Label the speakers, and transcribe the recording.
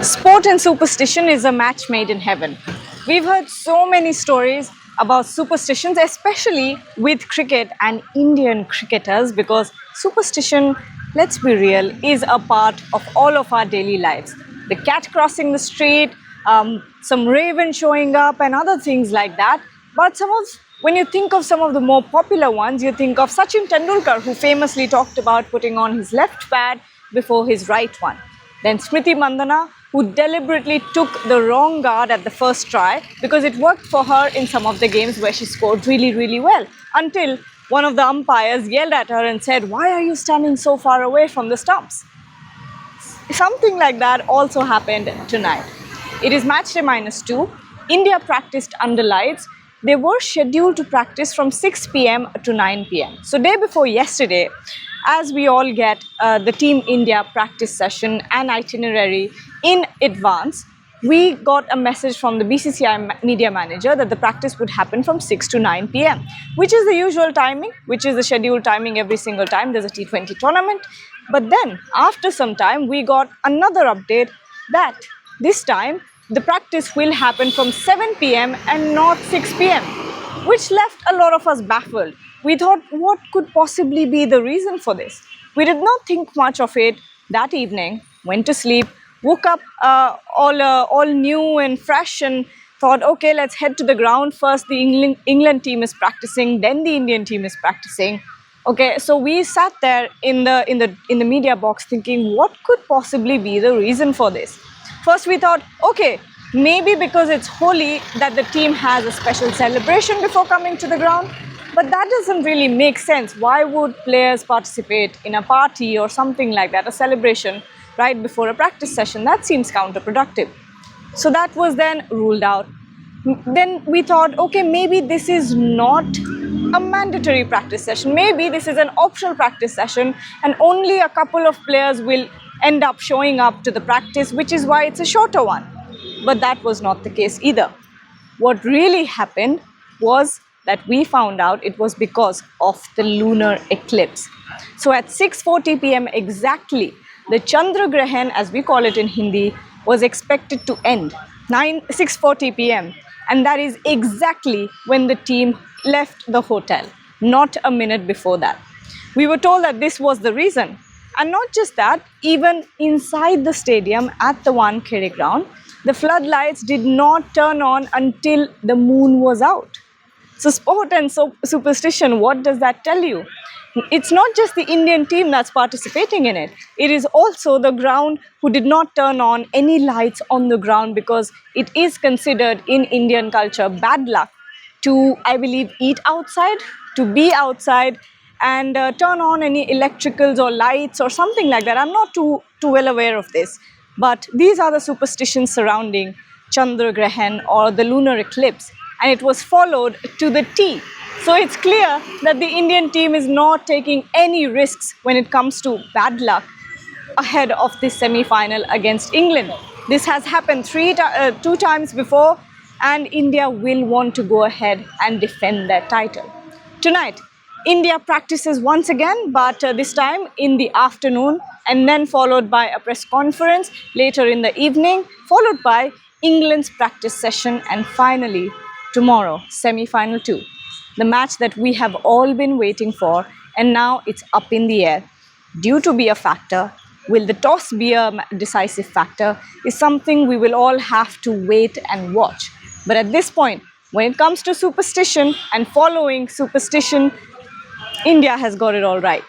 Speaker 1: Sport and superstition is a match made in heaven. We've heard so many stories about superstitions, especially with cricket and Indian cricketers, because superstition, let's be real, is a part of all of our daily lives. The cat crossing the street, some raven showing up, and other things like that. But when you think of some of the more popular ones, you think of Sachin Tendulkar, who famously talked about putting on his left pad before his right one. Then Smriti Mandana, who deliberately took the wrong guard at the first try because it worked for her in some of the games where she scored really, really well, until one of the umpires yelled at her and said, "Why are you standing so far away from the stumps?" Something like that also happened tonight. It is match day -2. India practiced under lights. They were scheduled to practice from 6 p.m. to 9 p.m. So day before yesterday, as we all get the Team India practice session and itinerary in advance, we got a message from the BCCI media manager that the practice would happen from 6 to 9 p.m., which is the usual timing, which is the scheduled timing every single time there's a T20 tournament. But then after some time, we got another update that this time the practice will happen from 7 p.m. and not 6 p.m., which left a lot of us baffled. We thought, what could possibly be the reason for this? We did not think much of it that evening, went to sleep, woke up all new and fresh, and thought, okay, let's head to the ground. First the England team is practicing, then the Indian team is practicing. Okay, so we sat there in the media box thinking, what could possibly be the reason for this? First we thought, okay, maybe because it's Holi that the team has a special celebration before coming to the ground. But that doesn't really make sense. Why would players participate in a party or something like that, a celebration, right before a practice session? That seems counterproductive. So that was then ruled out. Then we thought, okay, maybe this is not a mandatory practice session. Maybe this is an optional practice session and only a couple of players will end up showing up to the practice, which is why it's a shorter one. But that was not the case either. What really happened was that we found out it was because of the lunar eclipse. So at 6:40 p.m. exactly, the Chandra Grahan, as we call it in Hindi, was expected to end 6:40 p.m. And that is exactly when the team left the hotel, not a minute before that. We were told that this was the reason. And not just that, even inside the stadium at the Wankhede ground, the floodlights did not turn on until the moon was out. So sport and superstition, what does that tell you? It's not just the Indian team that's participating in it. It is also the ground who did not turn on any lights on the ground because it is considered in Indian culture bad luck to, I believe, eat outside, to be outside, and turn on any electricals or lights or something like that. I'm not too well aware of this. But these are the superstitions surrounding Chandra Grahan or the lunar eclipse. And it was followed to the T. So it's clear that the Indian team is not taking any risks when it comes to bad luck ahead of this semi-final against England. This has happened two times before, and India will want to go ahead and defend their title. Tonight, India practices once again, but this time in the afternoon, and then followed by a press conference later in the evening, followed by England's practice session, and finally tomorrow, semi-final 2. The match that we have all been waiting for, and now it's up in the air. Due to be a factor, will the toss be a decisive factor, is something we will all have to wait and watch. But at this point, when it comes to superstition and following superstition, India has got it all right.